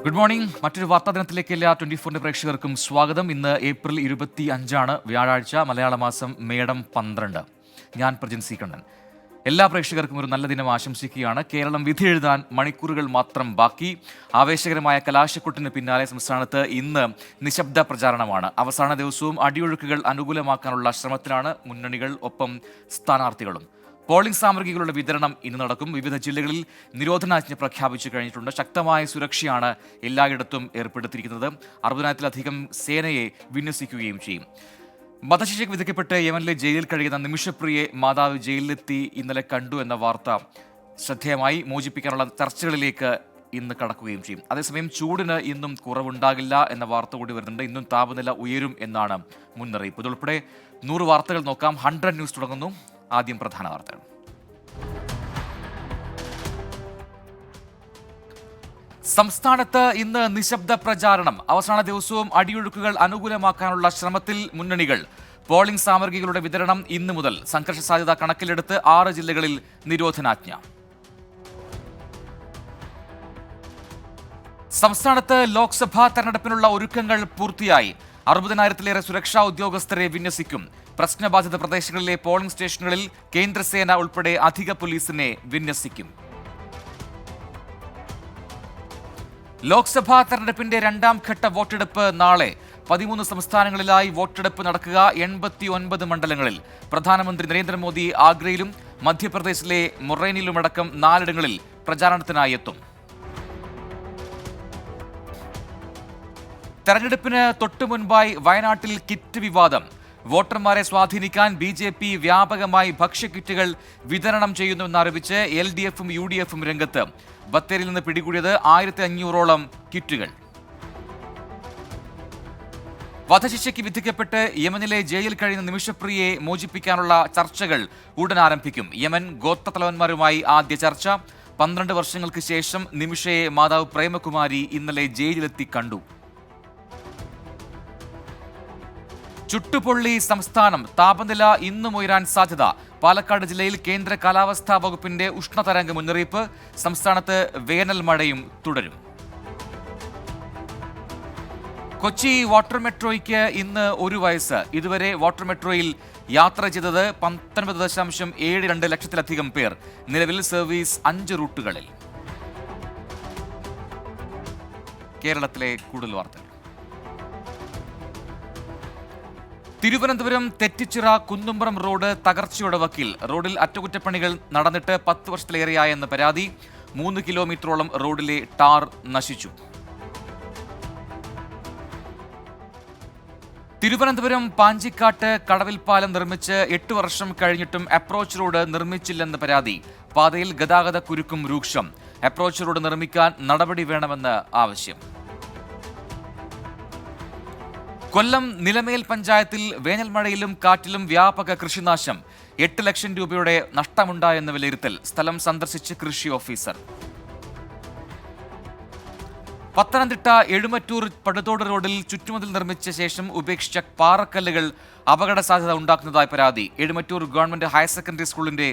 Good morning. മറ്റൊരു വാർത്താ ദിനത്തിലേക്ക് എല്ലാ 24 പ്രേക്ഷകർക്കും സ്വാഗതം. ഇന്ന് ഏപ്രിൽ 25 വ്യാഴാഴ്ച, മലയാള മാസം മേടം 12. ഞാൻ പ്രജിൻ സി കണ്ണൻ. എല്ലാ പ്രേക്ഷകർക്കും ഒരു നല്ല ദിനം ആശംസിക്കുകയാണ്. കേരളം വിധി എഴുതാൻ മണിക്കൂറുകൾ മാത്രം ബാക്കി. ആവേശകരമായ കലാശക്കൊട്ടിന് പിന്നാലെ സംസ്ഥാനത്ത് ഇന്ന് നിശബ്ദ പ്രചാരണമാണ്. അവസാന ദിവസവും അടിയൊഴുക്കുകൾ അനുകൂലമാക്കാനുള്ള ശ്രമത്തിലാണ് മുന്നണികൾ, ഒപ്പം സ്ഥാനാർത്ഥികളും. പോളിംഗ് സാമഗ്രികളുടെ വിതരണം ഇന്ന് നടക്കും. വിവിധ ജില്ലകളിൽ നിരോധനാജ്ഞ പ്രഖ്യാപിച്ചു കഴിഞ്ഞിട്ടുണ്ട്. ശക്തമായ സുരക്ഷയാണ് എല്ലായിടത്തും ഏർപ്പെടുത്തിയിരിക്കുന്നത്. 60,000-ലധികം സേനയെ വിന്യസിക്കുകയും ചെയ്യും. വധശിക്ഷയ്ക്ക് വിധിക്കപ്പെട്ട് യമനിലെ ജയിലിൽ കഴിയുന്ന നിമിഷപ്രിയെ മാതാവ് ജയിലിലെത്തി ഇന്നലെ കണ്ടു എന്ന വാർത്ത ശ്രദ്ധേയമായി. മോചിപ്പിക്കാനുള്ള ചർച്ചകളിലേക്ക് ഇന്ന് കടക്കുകയും ചെയ്യും. അതേസമയം ചൂടിന് ഇന്നും കുറവുണ്ടാകില്ല എന്ന വാർത്ത കൂടി വരുന്നുണ്ട്. ഇന്നും താപനില ഉയരും എന്നാണ് മുന്നറിയിപ്പ്. ഇതുൾപ്പെടെ 100 വാർത്തകൾ നോക്കാം. 100 ന്യൂസ് തുടങ്ങുന്നു. ആദ്യം പ്രധാന വാർത്തകൾ. സംസ്ഥാനത്ത് ഇന്ന് നിശബ്ദ പ്രചാരണം. അവസാന ദിവസവും അടിയൊഴുക്കുകൾ അനുകൂലമാക്കാനുള്ള ശ്രമത്തിൽ മുന്നണികൾ. പോളിംഗ് സാമഗ്രികളുടെ വിതരണം ഇന്നു മുതൽ. സംഘർഷ സാധ്യത കണക്കിലെടുത്ത് 6 ജില്ലകളിൽ നിരോധനാജ്ഞ. സംസ്ഥാനത്ത് ലോക്സഭാ തെരഞ്ഞെടുപ്പിനുള്ള ഒരുക്കങ്ങൾ പൂർത്തിയായി. 60,000-ലേറെ സുരക്ഷാ ഉദ്യോഗസ്ഥരെ വിന്യസിക്കും. പ്രശ്നബാധിത പ്രദേശങ്ങളിലെ പോളിംഗ് സ്റ്റേഷനുകളിൽ കേന്ദ്രസേന ഉൾപ്പെടെ അധിക പോലീസിനെ വിന്യസിക്കും. ലോക്സഭാ തെരഞ്ഞെടുപ്പിന്റെ 2ാം ഘട്ട വോട്ടെടുപ്പ് നാളെ. 13 സംസ്ഥാനങ്ങളിലായി വോട്ടെടുപ്പ് നടക്കുക. 89 മണ്ഡലങ്ങളിൽ. പ്രധാനമന്ത്രി നരേന്ദ്രമോദി ആഗ്രയിലും മധ്യപ്രദേശിലെ മൊറേനിയിലുമടക്കം 4 പ്രചാരണത്തിനായി എത്തും. തെരഞ്ഞെടുപ്പിന് തൊട്ടു മുൻപായി വയനാട്ടിൽ കിറ്റ് വിവാദം. വോട്ടർമാരെ സ്വാധീനിക്കാൻ BJP വ്യാപകമായി ഭക്ഷ്യക്കിറ്റുകൾ വിതരണം ചെയ്യുന്നുവെന്നാരോപിച്ച് LDFും UDFും രംഗത്ത്. ബത്തേരിയിൽ നിന്ന് പിടികൂടിയത് 1500ഓളം കിറ്റുകൾ. വധശിക്ഷയ്ക്ക് വിധിക്കപ്പെട്ട് യമനിലെ ജയിലിൽ കഴിയുന്ന നിമിഷപ്രിയയെ മോചിപ്പിക്കാനുള്ള ചർച്ചകൾ ഉടൻ ആരംഭിക്കും. യമൻ ഗോത്രത്തലവന്മാരുമായി ആദ്യ ചർച്ച. 12 വർഷങ്ങൾക്ക് ശേഷം നിമിഷയെ മാതാവ് പ്രേമകുമാരി ഇന്നലെ ജയിലിലെത്തി കണ്ടു. ചുട്ടുപൊള്ളി സംസ്ഥാനം. താപനില ഇന്നും ഉയരാൻ സാധ്യത. പാലക്കാട് ജില്ലയിൽ കേന്ദ്ര കാലാവസ്ഥാ വകുപ്പിന്റെ ഉഷ്ണതരംഗ മുന്നറിയിപ്പ്. സംസ്ഥാനത്ത് വേനൽ മഴയും തുടരും. കൊച്ചി വാട്ടർ മെട്രോയ്ക്ക് ഇന്ന് 1 വയസ്സ്. ഇതുവരെ വാട്ടർ മെട്രോയിൽ യാത്ര ചെയ്തത് 19.72 ലക്ഷത്തിലധികം പേർ. നിലവിൽ സർവീസ് 5 റൂട്ടുകളിൽ. കേരളത്തിലെ കൂടുതൽ വാർത്തകൾ. തിരുവനന്തപുരം തെറ്റിച്ചിറ കുന്നുംപുറം റോഡ് തകർച്ചയുടെ വക്കിൽ. റോഡിൽ അറ്റകുറ്റപ്പണികൾ നടന്നിട്ട് 10 വർഷത്തിലേറെയായെന്ന് പരാതി. 3 കിലോമീറ്ററോളം റോഡിലെ ടാർ നശിച്ചു. തിരുവനന്തപുരം പാഞ്ചിക്കാട്ട് കടവിൽ പാലം നിർമ്മിച്ച് 8 വർഷം കഴിഞ്ഞിട്ടും അപ്രോച്ച് റോഡ് നിർമ്മിച്ചില്ലെന്ന് പരാതി. പാതയിൽ ഗതാഗത കുരുക്കും രൂക്ഷം. അപ്രോച്ച് റോഡ് നിർമ്മിക്കാൻ നടപടി വേണമെന്ന് ആവശ്യം. കൊല്ലം നിലമേൽ പഞ്ചായത്തിൽ വേനൽ മഴയിലും കാറ്റിലും വ്യാപക കൃഷിനാശം. 8 ലക്ഷം രൂപയുടെ നഷ്ടമുണ്ടായെന്ന് വിലയിരുത്തൽ. സ്ഥലം സന്ദർശിച്ച് കൃഷി ഓഫീസർ. പത്തനംതിട്ട എഴുമറ്റൂർ പടുതോട് റോഡിൽ ചുറ്റുമതിൽ നിർമ്മിച്ച ശേഷം ഉപേക്ഷിച്ച പാറക്കല്ലുകൾ അപകട സാധ്യത ഉണ്ടാക്കുന്നതായി പരാതി. എഴുമറ്റൂർ ഗവൺമെന്റ് ഹയർ സെക്കൻഡറി സ്കൂളിന്റെ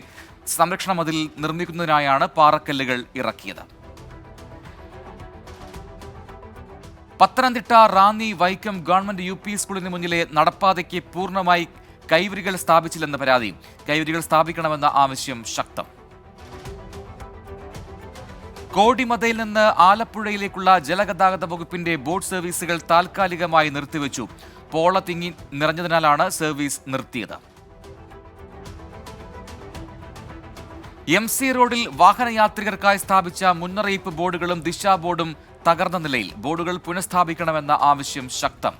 സംരക്ഷണ മതിൽ നിർമ്മിക്കുന്നതിനായാണ് പാറക്കല്ലുകൾ ഇറക്കിയത്. പത്തനംതിട്ട റാന്നി വൈക്കം ഗവൺമെന്റ് UP സ്കൂളിന് മുന്നിലെ നടപ്പാതയ്ക്ക് പൂർണ്ണമായി കൈവരികൾ സ്ഥാപിച്ചില്ലെന്ന് പരാതി. കൈവരികൾ സ്ഥാപിക്കണമെന്ന ആവശ്യം ശക്തം. കോടിമതയിൽ നിന്ന് ആലപ്പുഴയിലേക്കുള്ള ജലഗതാഗത വകുപ്പിന്റെ ബോട്ട് സർവീസുകൾ താൽക്കാലികമായി നിർത്തിവെച്ചു. പോള തിങ്ങി നിറഞ്ഞതിനാലാണ് സർവീസ് നിർത്തിയത്. MC റോഡിൽ വാഹനയാത്രികർക്കായി സ്ഥാപിച്ച മുന്നറിയിപ്പ് ബോർഡുകളും ദിശാ ബോർഡും തകർന്ന നിലയിൽ. ബോർഡുകൾ പുനഃസ്ഥാപിക്കണമെന്ന ആവശ്യം ശക്തം.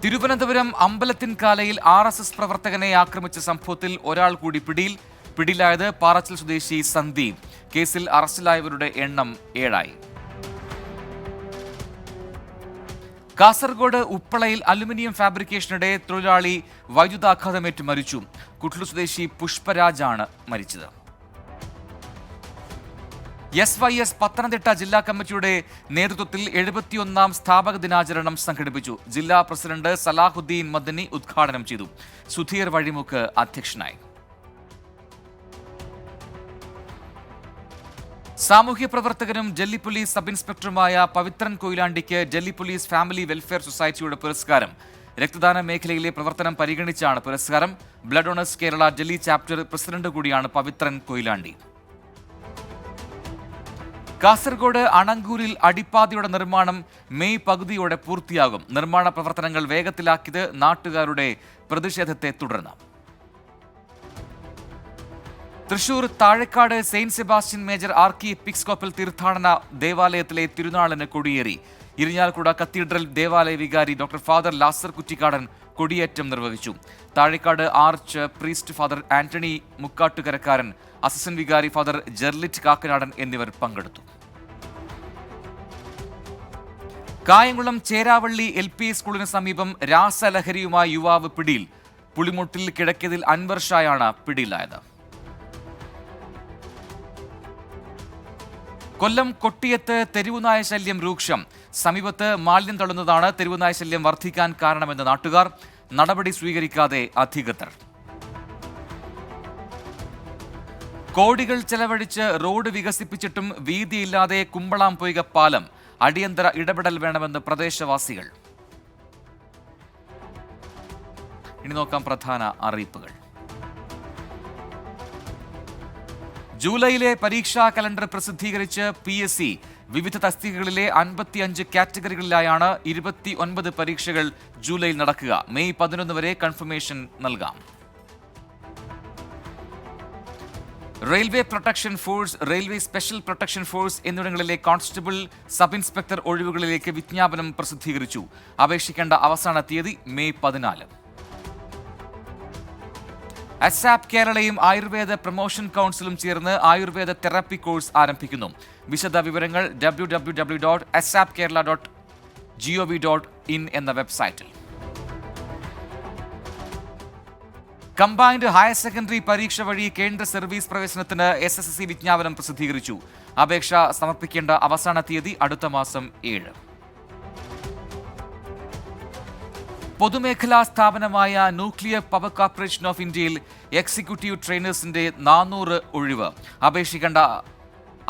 തിരുവനന്തപുരം അമ്പലത്തിൻകാലയിൽ RSS പ്രവർത്തകനെ ആക്രമിച്ച സംഭവത്തിൽ ഒരാൾ കൂടി പിടിയിൽ. പിടിയിലായത് പാറച്ചൽ സ്വദേശി സന്ദീപ്. കേസിൽ അറസ്റ്റിലായവരുടെ എണ്ണം 7ആയി. കാസർഗോഡ് ഉപ്പളയിൽ അലുമിനിയം ഫാബ്രിക്കേഷനിടെ തൊഴിലാളി വൈദ്യുതാഘാതമേറ്റ് മരിച്ചു. കുട്ലു സ്വദേശി പുഷ്പരാജാണ് മരിച്ചത്. SYS പത്തനംതിട്ട ജില്ലാ കമ്മിറ്റിയുടെ നേതൃത്വത്തിൽ 71ാം സ്ഥാപക ദിനാചരണം സംഘടിപ്പിച്ചു. ജില്ലാ പ്രസിഡന്റ് സലാഹുദ്ദീൻ മദനി ഉദ്ഘാടനം ചെയ്തു. സുധീർ വഴിമുക്ക് അധ്യക്ഷനായി. സാമൂഹ്യ പ്രവർത്തകനും ഡൽഹി പോലീസ് സബ് ഇൻസ്പെക്ടറുമായ പവിത്രൻ കൊയിലാണ്ടിക്ക് ഡൽഹി പോലീസ് ഫാമിലി വെൽഫെയർ സൊസൈറ്റിയുടെ പുരസ്കാരം. രക്തദാന മേഖലയിലെ പ്രവർത്തനം പരിഗണിച്ചാണ് പുരസ്കാരം. Blood donors Kerala Delhi chapter president കൂടിയാണ് പവിത്രൻ കൊയിലാണ്ടി. കാസർഗോഡ് അണങ്കൂരിൽ അടിപ്പാതയുടെ നിർമ്മാണം മെയ് പകുതിയോടെ പൂർത്തിയാകും. നിർമ്മാണ പ്രവർത്തനങ്ങൾ വേഗത്തിലാക്കിയത് നാട്ടുകാരുടെ പ്രതിഷേധത്തെ തുടർന്ന്. Thrissur Thazhekkad Saint Sebastian major archiepiscopal തീർത്ഥാടന ദേവാലയത്തിലെ തിരുനാളിന് കൊടിയേറി. ഇരിഞ്ഞാലക്കുട കത്തീഡ്രൽ ദേവാലയ വികാരി ഡോക്ടർ ഫാദർ ലാസർ കുറ്റിക്കാടൻ കൊടിയേറ്റം നിർവഹിച്ചു. Thazhekkad arch priest father Antony Mukkattukarakkaran, assistant വികാരി ഫാദർ ജെർലിറ്റ് കാക്കനാടൻ എന്നിവർ പങ്കെടുത്തു. കായംകുളം ചേരാവള്ളി LP സ്കൂളിന് സമീപം രാസലഹരിയുമായി യുവാവ് പിടിയിൽ. പുളിമുട്ടിൽ കിടക്കിയതിൽ അൻവർ ഷായാണ് പിടിയിലായത്. കൊല്ലം കൊട്ടിയത്ത് തെരുവുനായ ശല്യം രൂക്ഷം. സമീപത്ത് മാലിന്യം തള്ളുന്നതാണ് തെരുവുനായ ശല്യം വർദ്ധിക്കാൻ കാരണമെന്ന് നാട്ടുകാർ. നടപടി സ്വീകരിക്കാതെ അധികൃതർ. കോടികൾ ചെലവഴിച്ച് റോഡ് വികസിപ്പിച്ചിട്ടും വീതിയില്ലാതെ കുമ്പളാംപൊയ്ക പാലം. അടിയന്തര ഇടപെടൽ വേണമെന്ന് പ്രദേശവാസികൾ. ഇനി നോക്കാം പ്രധാന അറിയിപ്പുകൾ. ജൂലൈയിലെ പരീക്ഷാ കലണ്ടർ പ്രസിദ്ധീകരിച്ച് PSC. വിവിധ തസ്തികകളിലെ 55 കാറ്റഗറികളിലായാണ് 29 പരീക്ഷകൾ ജൂലൈയിൽ നടക്കുക. മെയ് 11 വരെ കൺഫർമേഷൻ നൽകാം. Railway protection force, railway special protection force എന്നിവിടങ്ങളിലെ കോൺസ്റ്റബിൾ, സബ് ഇൻസ്പെക്ടർ ഒഴിവുകളിലേക്ക് വിജ്ഞാപനം പ്രസിദ്ധീകരിച്ചു. അപേക്ഷിക്കേണ്ട അവസാന തീയതി മെയ് 14. അസാപ് കേരളയും ആയുർവേദ പ്രൊമോഷൻ കൗൺസിലും ചേർന്ന് ആയുർവേദ തെറാപ്പി കോഴ്സ് ആരംഭിക്കുന്നു. വിശദ വിവരങ്ങൾ www.asapkerala.gov.in എന്ന വെബ്സൈറ്റിൽ. കമ്പൈൻഡ് ഹയർ സെക്കൻഡറി പരീക്ഷ വഴി കേന്ദ്ര സർവീസ് പ്രവേശനത്തിന് SSLC വിജ്ഞാപനം പ്രസിദ്ധീകരിച്ചു. അപേക്ഷ സമർപ്പിക്കേണ്ട അവസാന തീയതി അടുത്ത മാസം 7. പൊതുമേഖലാ സ്ഥാപനമായ ന്യൂക്ലിയർ പവർ കോർപ്പറേഷൻ ഓഫ് ഇന്ത്യയിൽ എക്സിക്യൂട്ടീവ് ട്രെയിനേഴ്സിന്റെ 400 ഒഴിവ്. അപേക്ഷിക്കേണ്ട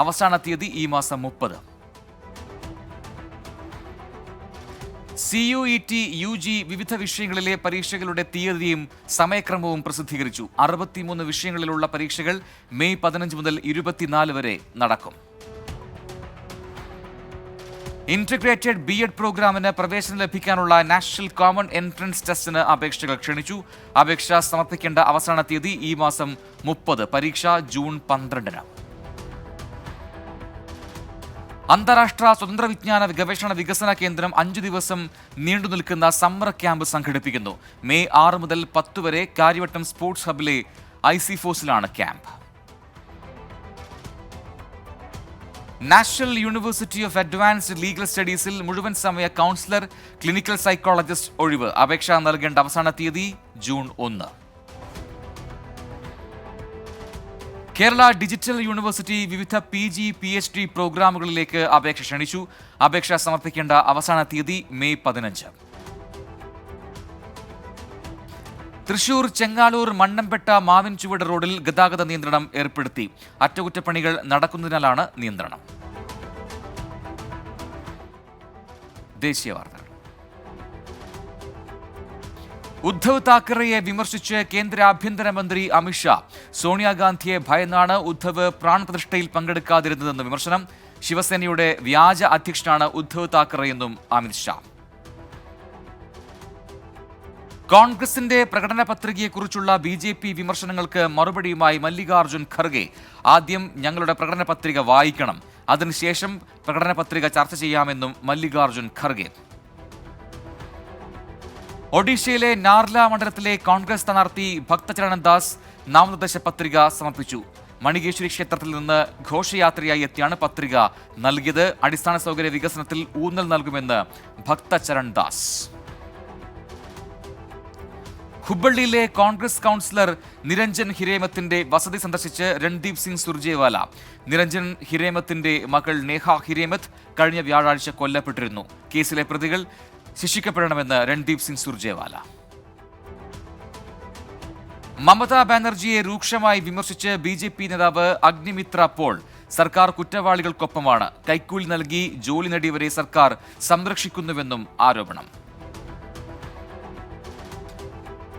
അവസാന തീയതി ഈ മാസം 30. CUET UG വിവിധ വിഷയങ്ങളിലെ പരീക്ഷകളുടെ തീയതിയും സമയക്രമവും പ്രസിദ്ധീകരിച്ചു. 63 വിഷയങ്ങളിലുള്ള പരീക്ഷകൾ മെയ് 15 മുതൽ 24 വരെ നടക്കും. ഇന്റഗ്രേറ്റഡ് B.Ed പ്രോഗ്രാമിന് പ്രവേശനം ലഭിക്കാനുള്ള നാഷണൽ കോമൺ എൻട്രൻസ് ടെസ്റ്റിന് അപേക്ഷകൾ ക്ഷണിച്ചു. അപേക്ഷ സമർപ്പിക്കേണ്ട അവസാന തീയതി ഈ മാസം 30. പരീക്ഷ ജൂൺ 12. അന്താരാഷ്ട്ര സ്വതന്ത്ര വിജ്ഞാന ഗവേഷണ വികസന കേന്ദ്രം 5 ദിവസം നീണ്ടു നിൽക്കുന്ന സമ്മർ ക്യാമ്പ് സംഘടിപ്പിക്കുന്നു. മെയ് 6 മുതൽ 10 വരെ കാര്യവട്ടം സ്പോർട്സ് ഹബിലെ IC ഫോഴ്സിലാണ് ക്യാമ്പ്. National university of advanced legal സ്റ്റഡീസിൽ മുഴുവൻ സമയ കൗൺസിലർ, ക്ലിനിക്കൽ സൈക്കോളജിസ്റ്റ് ഒഴിവ്. അപേക്ഷ നൽകേണ്ട അവസാന തീയതി ജൂൺ 1. കേരള ഡിജിറ്റൽ യൂണിവേഴ്സിറ്റി വിവിധ PG PhD പ്രോഗ്രാമുകളിലേക്ക് അപേക്ഷ ക്ഷണിച്ചു. അപേക്ഷ സമർപ്പിക്കേണ്ട അവസാന തീയതി മെയ് 15. തൃശൂർ ചെങ്ങാലൂർ മണ്ണമ്പെട്ട മാവിൻചുവട് റോഡിൽ ഗതാഗത നിയന്ത്രണം ഏർപ്പെടുത്തി. അറ്റകുറ്റപ്പണികൾ നടക്കുന്നതിനാലാണ് നിയന്ത്രണം. ദേശീയ വാർത്തകൾ. ഉദ്ധവ് താക്കറെയെ വിമർശിച്ച് കേന്ദ്ര ആഭ്യന്തരമന്ത്രി അമിത്ഷാ. സോണിയാഗാന്ധിയെ ഭയന്നാണ് ഉദ്ധവ് പ്രാൺപ്രതിഷ്ഠയിൽ പങ്കെടുക്കാതിരുന്നതെന്ന് വിമർശനം. ശിവസേനയുടെ വ്യാജ അധ്യക്ഷനാണ് ഉദ്ധവ് താക്കറെയെന്നും അമിത്ഷാ. കോൺഗ്രസിന്റെ പ്രകടന പത്രികയെക്കുറിച്ചുള്ള BJP വിമർശനങ്ങൾക്ക് മറുപടിയുമായി മല്ലികാർജുൻ ഖർഗെ. ആദ്യം ഞങ്ങളുടെ പ്രകടന പത്രിക വായിക്കണം, അതിനുശേഷം പ്രകടന പത്രിക ചർച്ച ചെയ്യാമെന്നും മല്ലികാർജുൻ ഖർഗെ. ഒഡീഷയിലെ നാർല മണ്ഡലത്തിലെ കോൺഗ്രസ് സ്ഥാനാർത്ഥി ഭക്തചരണൻ ദാസ് നാമനിർദ്ദേശ പത്രിക സമർപ്പിച്ചു. മണികേശ്വരി ക്ഷേത്രത്തിൽ നിന്ന് ഘോഷയാത്രയായി എത്തിയാണ് പത്രിക നൽകിയത്. അടിസ്ഥാന സൗകര്യ വികസനത്തിൽ ഊന്നൽ നൽകുമെന്ന് ഭക്തചരൺ ദാസ്. ഹുബ്ബള്ളിയിലെ കോൺഗ്രസ് കൗൺസിലർ നിരഞ്ജൻ ഹിരേമത്തിന്റെ വസതി സന്ദർശിച്ച് രൺദീപ് സിംഗ് സുർജേവാല. നിരഞ്ജൻ ഹിരേമത്തിന്റെ മകൾ നേഹ ഹിരേമത്ത് കഴിഞ്ഞ വ്യാഴാഴ്ച കൊല്ലപ്പെട്ടിരുന്നു. കേസിലെ പ്രതികൾ ശിക്ഷിക്കപ്പെടണമെന്ന് രൺദീപ് സിംഗ് സുർജേവാല. മമതാ ബാനർജിയെ രൂക്ഷമായി വിമർശിച്ച് BJP നേതാവ് അഗ്നിമിത്ര പോൾ. സർക്കാർ കുറ്റവാളികൾക്കൊപ്പമാണ്. കൈക്കൂലി നൽകി ജോലി നേടിയവരെ സർക്കാർ സംരക്ഷിക്കുന്നുവെന്നും ആരോപണം.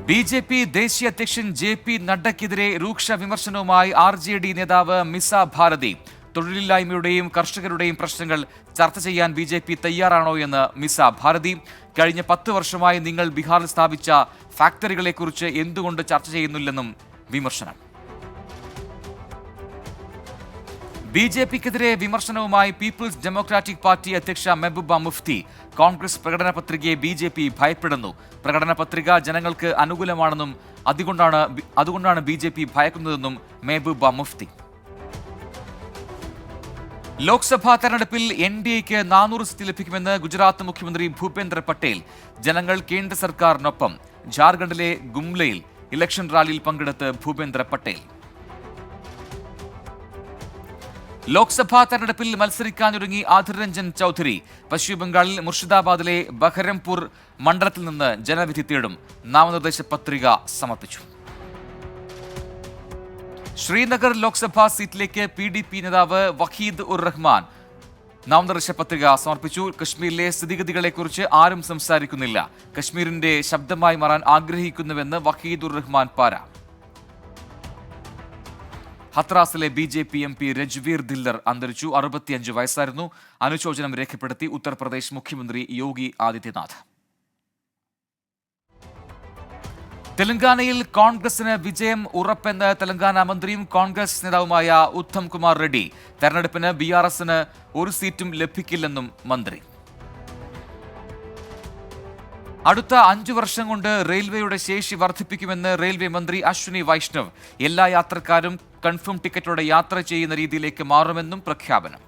BJP ദേശീയ അധ്യക്ഷൻ JP നഡ്ഡയ്ക്കെതിരെ രൂക്ഷ വിമർശനവുമായി RJD നേതാവ് മിസ ഭാരതി. തൊഴിലില്ലായ്മയുടെയും കർഷകരുടെയും പ്രശ്നങ്ങൾ ചർച്ച ചെയ്യാൻ BJP തയ്യാറാണോ എന്ന് മിസ ഭാരതി. കഴിഞ്ഞ 10 വർഷമായി നിങ്ങൾ ബീഹാറിൽ സ്ഥാപിച്ച ഫാക്ടറികളെക്കുറിച്ച് എന്തുകൊണ്ട് ചർച്ച ചെയ്യുന്നില്ലെന്നും വിമർശനം. BJPക്കെതിരെ വിമർശനവുമായി പീപ്പിൾസ് ഡെമോക്രാറ്റിക് പാർട്ടി അധ്യക്ഷ മെഹബൂബ മുഫ്തി. കോൺഗ്രസ് പ്രകടന പത്രികയെ BJP ഭയപ്പെടുന്നു. പ്രകടന പത്രിക ജനങ്ങൾക്ക് അനുകൂലമാണെന്നും അതുകൊണ്ടാണ് BJP ഭയക്കുന്നതെന്നും മെഹബൂബ മുഫ്തി. ലോക്സഭാ തെരഞ്ഞെടുപ്പിൽ NDAക്ക് 400 സീറ്റ് ലഭിക്കുമെന്ന് ഗുജറാത്ത് മുഖ്യമന്ത്രി ഭൂപേന്ദ്ര പട്ടേൽ. ജനങ്ങൾ കേന്ദ്ര സർക്കാരിനൊപ്പം. ജാർഖണ്ഡിലെ ഗുംലയിൽ ഇലക്ഷൻ റാലിയിൽ പങ്കെടുത്ത് ഭൂപേന്ദ്ര പട്ടേൽ. ലോക്സഭാ തെരഞ്ഞെടുപ്പിൽ മത്സരിക്കാനൊരുങ്ങി ആധിർ രഞ്ജൻ ചൌധരി. പശ്ചിമബംഗാളിൽ മുർഷിദാബാദിലെ ബഹരംപൂർ മണ്ഡലത്തിൽ നിന്ന് ജനവിധി തേടും. നാമനിർദ്ദേശ പത്രിക സമർപ്പിച്ചു. ശ്രീനഗർ ലോക്സഭാ സീറ്റിലേക്ക് PDP നേതാവ് വഹീദ് ഉർ റഹ്മാൻ നാമനിർദ്ദേശ പത്രിക സമർപ്പിച്ചു. കശ്മീരിലെ സ്ഥിതിഗതികളെക്കുറിച്ച് ആരും സംസാരിക്കുന്നില്ല. കശ്മീരിന്റെ ശബ്ദമായി മാറാൻ ആഗ്രഹിക്കുന്നുവെന്ന് വഹീദ് ഉർ റഹ്മാൻ പാര. ഹത്രാസിലെ BJP MP രജ്വീർ ദില്ലർ അന്തരിച്ചു. 65 വയസ്സായിരുന്നു. അനുശോചനം രേഖപ്പെടുത്തി ഉത്തർപ്രദേശ് മുഖ്യമന്ത്രി യോഗി ആദിത്യനാഥ്. തെലങ്കാനയിൽ കോൺഗ്രസിന് വിജയം ഉറപ്പെന്ന് തെലങ്കാന മന്ത്രിയും കോൺഗ്രസ് നേതാവുമായ ഉത്തം കുമാർ റെഡ്ഡി. തെരഞ്ഞെടുപ്പിന് BRSന് 1 സീറ്റും ലഭിക്കില്ലെന്നും മന്ത്രി. അടുത്ത 5 വർഷം കൊണ്ട് റെയിൽവേയുടെ ശേഷി വർദ്ധിപ്പിക്കുമെന്ന് റെയിൽവേ മന്ത്രി അശ്വിനി വൈഷ്ണവ്. എല്ലാ യാത്രക്കാരും കൺഫേം ടിക്കറ്റോടെ യാത്ര ചെയ്യുന്ന രീതിയിലേക്ക് മാറുമെന്നും പ്രഖ്യാപനം.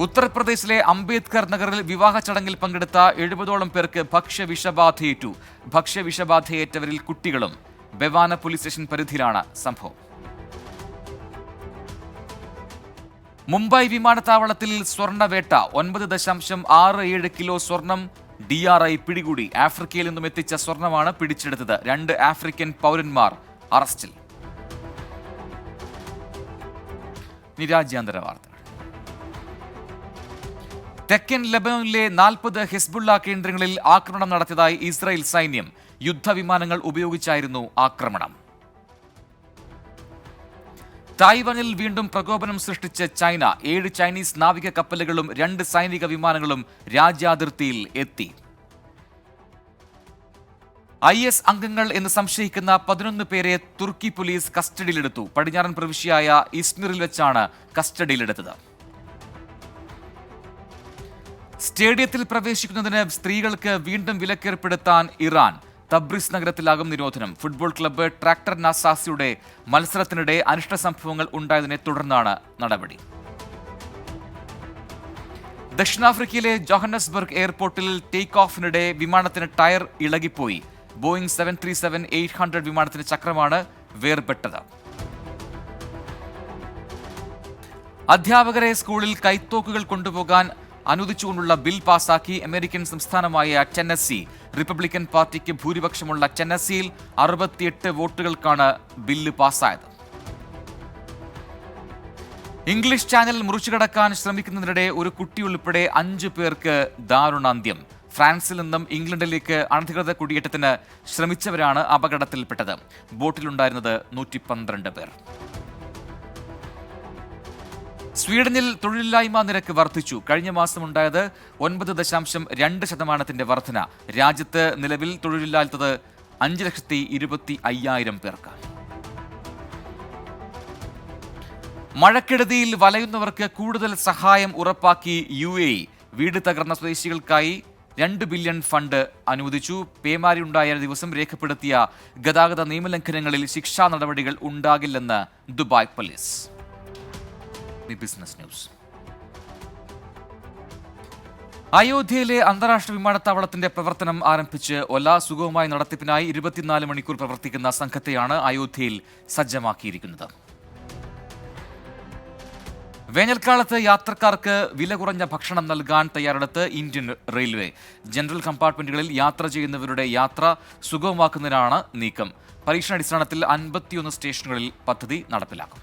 ഉത്തർപ്രദേശിലെ അംബേദ്കർ നഗറിൽ വിവാഹ ചടങ്ങിൽ പങ്കെടുത്ത 70ഓളം പേർക്ക് ഭക്ഷ്യവിഷബാധയേറ്റു. ഭക്ഷ്യവിഷബാധയേറ്റവരിൽ കുട്ടികളും. ബെവാന പോലീസ് സ്റ്റേഷൻ പരിധിയിലാണ് സംഭവം. മുംബൈ വിമാനത്താവളത്തിൽ സ്വർണ്ണവേട്ട. 9.67 കിലോ സ്വർണം DRI പിടികൂടി. ആഫ്രിക്കയിൽ നിന്നും എത്തിച്ച സ്വർണമാണ് പിടിച്ചെടുത്തത്. 2 ആഫ്രിക്കൻ പൗരന്മാർ അറസ്റ്റിൽ. രാജ്യാന്തര വാർത്തകൾ. തെക്കൻ ലെബനോനിലെ 40 ഹിസ്ബുള്ള കേന്ദ്രങ്ങളിൽ ആക്രമണം നടത്തിയതായി ഇസ്രായേൽ സൈന്യം. യുദ്ധവിമാനങ്ങൾ ഉപയോഗിച്ചായിരുന്നു ആക്രമണം. തായ്വാനിൽ വീണ്ടും പ്രകോപനം സൃഷ്ടിച്ച ചൈന. 7 ചൈനീസ് നാവിക കപ്പലുകളും 2 സൈനിക വിമാനങ്ങളും രാജ്യാതിർത്തിയിൽ എത്തി. IS അംഗങ്ങൾ എന്ന് സംശയിക്കുന്ന 11 പേരെ തുർക്കി പോലീസ് കസ്റ്റഡിയിലെടുത്തു. പടിഞ്ഞാറൻ പ്രവിശ്യയായ ഇസ്മിറിൽ വെച്ചാണ് കസ്റ്റഡിയിലെടുത്തത്. സ്റ്റേഡിയത്തിൽ പ്രവേശിക്കുന്നതിന് സ്ത്രീകൾക്ക് വീണ്ടും വിലക്കേർപ്പെടുത്താൻ ഇറാൻ. തബ്രിസ് നഗരത്തിലാകും നിരോധനം. ഫുട്ബോൾ ക്ലബ്ബ് ട്രാക്ടർ നാസാസിയുടെ മത്സരത്തിനിടെ അനിഷ്ട സംഭവങ്ങൾ ഉണ്ടായതിനെ തുടർന്നാണ് നടപടി. ദക്ഷിണാഫ്രിക്കയിലെ ജോഹന്നസ്ബർഗ് എയർപോർട്ടിൽ ടേക്ക് ഓഫിനിടെ വിമാനത്തിന് ടയർ ഇളകിപ്പോയി. ബോയിംഗ് 737-800 വിമാനത്തിന്റെ ചക്രമാണ് വേർപെട്ടത്. അധ്യാപകരെ സ്കൂളിൽ കൈത്തോക്കുകൾ കൊണ്ടുപോകാൻ അനുവദിച്ചുകൊണ്ടുള്ള ബിൽ പാസാക്കി അമേരിക്കൻ സംസ്ഥാനമായ ടെന്നസി. റിപ്പബ്ലിക്കൻ പാർട്ടിക്ക് ഭൂരിപക്ഷമുള്ള ടെന്നസിയിൽ 68 വോട്ടുകൾക്കാണ് ബില്ല് പാസ്സായത്. ഇംഗ്ലീഷ് ചാനൽ മുറിച്ചുകടക്കാൻ ശ്രമിക്കുന്നതിനിടെ ഒരു കുട്ടിയുൾപ്പെടെ 5 പേർക്ക് ദാരുണാന്ത്യം. ഫ്രാൻസിൽ നിന്നും ഇംഗ്ലണ്ടിലേക്ക് അനധികൃത കുടിയേറ്റത്തിന് ശ്രമിച്ചവരാണ് അപകടത്തിൽപ്പെട്ടത്. ബോട്ടിലുണ്ടായിരുന്നത് 112 പേർ. സ്വീഡനിൽ തൊഴിലില്ലായ്മ നിരക്ക് വർദ്ധിച്ചു. കഴിഞ്ഞ മാസം ഉണ്ടായത് 9.2% വർധന. രാജ്യത്ത് നിലവിൽ തൊഴിലില്ലാത്തത് 5,25,000 പേർക്ക്. മഴക്കെടുതിയിൽ വലയുന്നവർക്ക് കൂടുതൽ സഹായം ഉറപ്പാക്കി UAE. വീട് തകർന്ന സ്വദേശികൾക്കായി 2 ബില്യൺ ഫണ്ട് അനുവദിച്ചു. പേമാരിയുണ്ടായ ദിവസം രേഖപ്പെടുത്തിയ ഗതാഗത നിയമലംഘനങ്ങളിൽ ശിക്ഷാ നടപടികൾ ഉണ്ടാകില്ലെന്ന് ദുബായ് പോലീസ്. Business news. അയോധ്യയിലെ അന്താരാഷ്ട്ര വിമാനത്താവളത്തിന്റെ പ്രവർത്തനം ആരംഭിച്ച് ഒല സുഗമമായ നടത്തിപ്പിനായി 24 മണിക്കൂർ പ്രവർത്തിക്കുന്ന സംഘത്തെയാണ് അയോധ്യയിൽ സജ്ജമാക്കിയിരിക്കുന്നത്. വേനൽക്കാലത്ത് യാത്രക്കാർക്ക് വില കുറഞ്ഞ ഭക്ഷണം നൽകാൻ തയ്യാറെടുത്ത് ഇന്ത്യൻ റെയിൽവേ. ജനറൽ കമ്പാർട്ട്മെന്റുകളിൽ യാത്ര ചെയ്യുന്നവരുടെ യാത്ര സുഗമമാക്കുന്നതിനാണ് നീക്കം. പരീക്ഷണാടിസ്ഥാനത്തിൽ 51 സ്റ്റേഷനുകളിൽ പദ്ധതി നടപ്പിലാക്കും.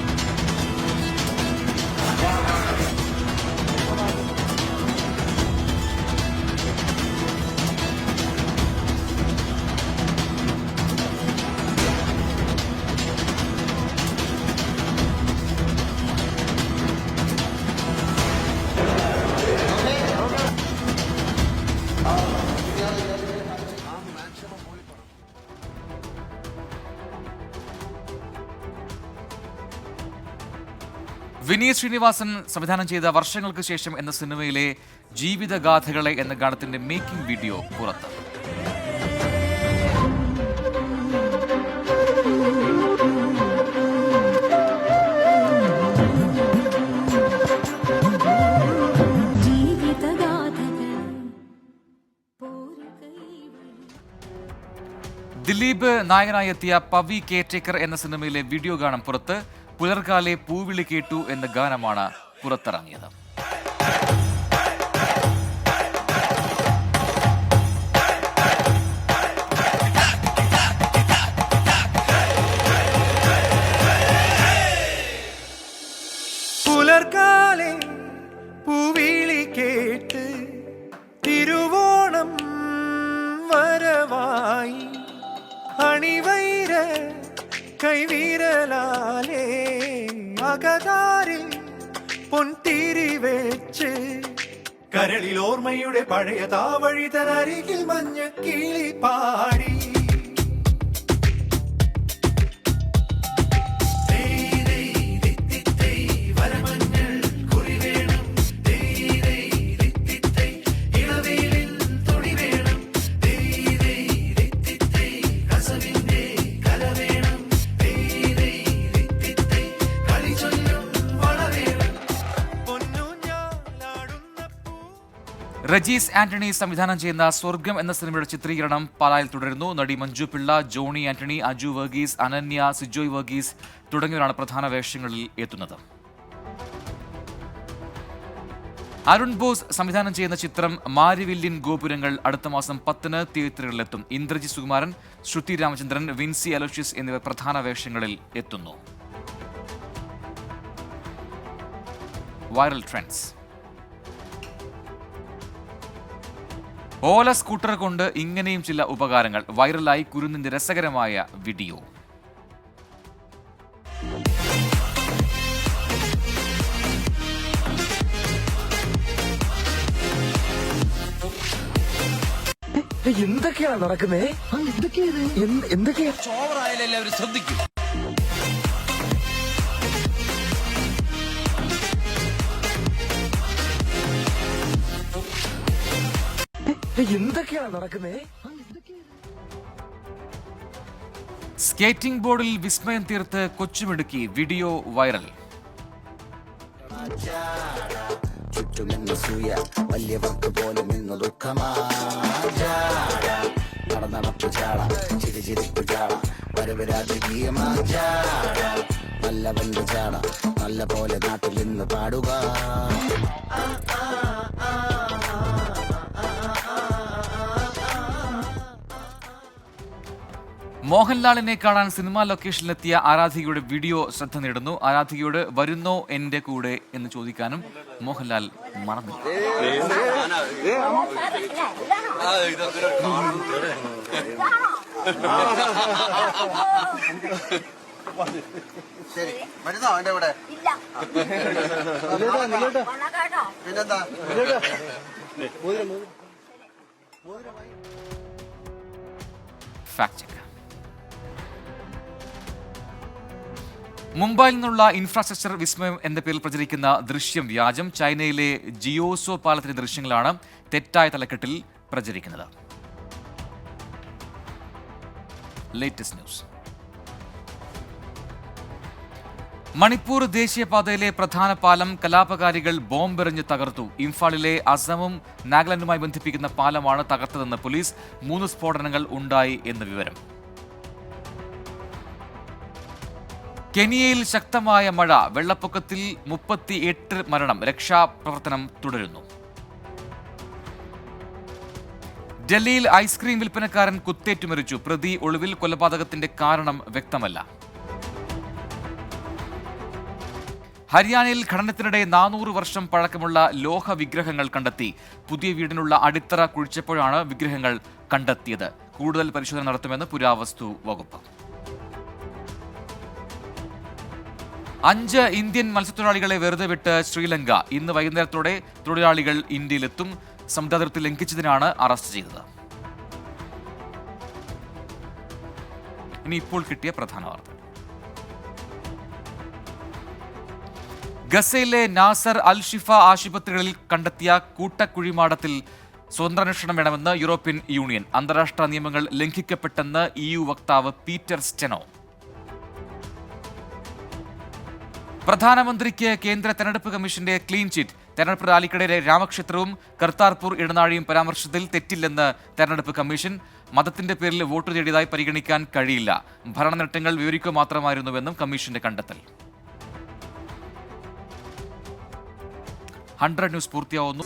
വിനീത് ശ്രീനിവാസൻ സംവിധാനം ചെയ്ത വർഷങ്ങൾക്ക് ശേഷം എന്ന സിനിമയിലെ ജീവിതഗാഥകളെ എന്ന ഗാനത്തിന്റെ മേക്കിംഗ് വീഡിയോ പുറത്ത്. ദിലീപ് നായകനായി എത്തിയ പവി കേറ്റേക്കർ എന്ന സിനിമയിലെ വീഡിയോ ഗാനം പുറത്ത്. പുലർക്കാലെ പൂവിളി കേട്ടു എന്ന ഗാനമാണ് പുറത്തിറങ്ങിയത്. പുലർക്കാലെ പൂവിളി കേട്ട് തിരുവോണം വരവായി അണിവൈര കൈവിരലാലേ അകതാരിൽ പൊൻതിരി വെച്ച് കരളിൽ ഓർമ്മയുടെ പഴയ താവഴി തനരികിൽ മഞ്ഞ കിളി പാടി. റജീസ് ആന്റണി സംവിധാനം ചെയ്യുന്ന സ്വർഗം എന്ന സിനിമയുടെ ചിത്രീകരണം പാലായിൽ തുടരുന്നു. നടി മഞ്ജു പിള്ള, ജോണി ആന്റണി, അജു വർഗീസ്, അനന്യ, സിജോയ് വർഗീസ് തുടങ്ങിയവരാണ് പ്രധാന വേഷങ്ങളിൽ എത്തുന്നത്. അരുൺ ബോസ് സംവിധാനം ചെയ്യുന്ന ചിത്രം മാരിവില്യൻ ഗോപുരങ്ങൾ അടുത്ത മാസം 10 തിയേറ്ററുകളിലെത്തും. ഇന്ദ്രജിത് സുകുമാരൻ, ശ്രുതി രാമചന്ദ്രൻ, വിൻസി അലോഷ്യസ് എന്നിവർ പ്രധാന വേഷങ്ങളിൽ എത്തുന്നു. Viral trends. ഓല സ്കൂട്ടർ കൊണ്ട് ഇങ്ങനെയും ചില ഉപകാരങ്ങൾ. വൈറലായി കുരുന്നിന്റെ രസകരമായ വീഡിയോ. എന്തൊക്കെയാണ് നടക്കുന്നേ? എന്തൊക്കെയാ ചോവറായാലും എല്ലാവരും ശ്രദ്ധിക്കും. എന്തൊക്കെയാണ് നടക്കുന്നേ? സ്കേറ്റിംഗ് ബോർഡിൽ വിസ്മയം തീർത്ത് കൊച്ചുമിടുക്കി. Video viral. ചുറ്റുമെന്ന് സൂയ വലിയവർക്ക് പോലും ഇന്ന് നടന്നടപ്പ് ചാട ചിരിച്ചിരിപ്പ് ചാട വരവരാജകീയമാ ചാട നല്ലവന്റെ ചാട നല്ല പോലെ നാട്ടിൽ നിന്ന് പാടുക. മോഹൻലാലിനെ കാണാൻ സിനിമാ ലൊക്കേഷനിലെത്തിയ ആരാധികയുടെ വീഡിയോ ശ്രദ്ധ നേടുന്നു. ആരാധികയോട് വരുന്നോ എന്റെ കൂടെ എന്ന് ചോദിക്കാനും മോഹൻലാൽ മറന്നു. Fact check. മുംബൈയിൽ നിന്നുള്ള ഇൻഫ്രാസ്ട്രക്ചർ വിസ്മയം എന്ന പേരിൽ പ്രചരിക്കുന്ന ദൃശ്യം വ്യാജം. ചൈനയിലെ ജിയോസോ പാലത്തിന്റെ ദൃശ്യങ്ങളാണ് തെറ്റായ തലക്കെട്ടിൽ പ്രചരിക്കുന്നത്. Latest news. മണിപ്പൂർ ദേശീയപാതയിലെ പ്രധാന പാലം കലാപകാരികൾ ബോംബെറിഞ്ഞ് തകർത്തു. ഇംഫാളിലെ അസമും നാഗാലാൻഡുമായി ബന്ധിപ്പിക്കുന്ന പാലമാണ് തകർത്തതെന്ന് പോലീസ്. 3 സ്ഫോടനങ്ങൾ ഉണ്ടായി എന്ന് വിവരം. കെനിയയിൽ ശക്തമായ മഴ. വെള്ളപ്പൊക്കത്തിൽ 38 മരണം. രക്ഷാപ്രവർത്തനം തുടരുന്നു. ഡൽഹിയിൽ ഐസ്ക്രീം വിൽപ്പനക്കാരൻ കുത്തേറ്റു മരിച്ചു. പ്രതി ഒളിവിൽ. കൊലപാതകത്തിന്റെ കാരണം വ്യക്തമല്ല. ഹരിയാനയിൽ ഖനനത്തിനിടെ 400 വർഷം പഴക്കമുള്ള ലോഹ വിഗ്രഹങ്ങൾ കണ്ടെത്തി. പുതിയ വീടിനുള്ള അടിത്തറ കുഴിച്ചപ്പോഴാണ് വിഗ്രഹങ്ങൾ കണ്ടെത്തിയത്. കൂടുതൽ പരിശോധന നടത്തുമെന്ന് പുരാവസ്തു വകുപ്പ്. 5 ഇന്ത്യൻ മത്സ്യത്തൊഴിലാളികളെ വെറുതെ വിട്ട് ശ്രീലങ്ക. ഇന്ന് വൈകുന്നേരത്തോടെ തൊഴിലാളികൾ ഇന്ത്യയിലെത്തും. സമുദ്രാതിർത്തി ലംഘിച്ചതിനാണ് അറസ്റ്റ് ചെയ്തത്. ഇനി ഇപ്പോൾ കിട്ടിയ പ്രധാന വാർത്ത. ഗസയിലെ നാസർ അൽ ഷിഫ ആശുപത്രികളിൽ കണ്ടെത്തിയ കൂട്ടക്കുഴിമാടത്തിൽ സ്വതന്ത്രാന്വേഷണം വേണമെന്ന് യൂറോപ്യൻ യൂണിയൻ. അന്താരാഷ്ട്ര നിയമങ്ങൾ ലംഘിക്കപ്പെട്ടെന്ന് EU വക്താവ് പീറ്റർ സ്റ്റെനോ. പ്രധാനമന്ത്രിക്ക് കേന്ദ്ര തെരഞ്ഞെടുപ്പ് കമ്മീഷന്റെ ക്ലീൻ ചിറ്റ്. തെരഞ്ഞെടുപ്പ് റാലിക്കിടെ രാമക്ഷേത്രവും കർത്താർപൂർ ഇടനാഴിയും പരാമർശത്തിൽ തെറ്റില്ലെന്ന് തെരഞ്ഞെടുപ്പ് കമ്മീഷൻ. മതത്തിന്റെ പേരിൽ വോട്ട് തേടിയതായി പരിഗണിക്കാൻ കഴിയില്ല. ഭരണ നേട്ടങ്ങൾ വിവരിക്കുക മാത്രമായിരുന്നുവെന്നും കമ്മീഷന്റെ കണ്ടെത്തൽ. 100 ന്യൂസ് പൂർത്തിയാവുന്നു.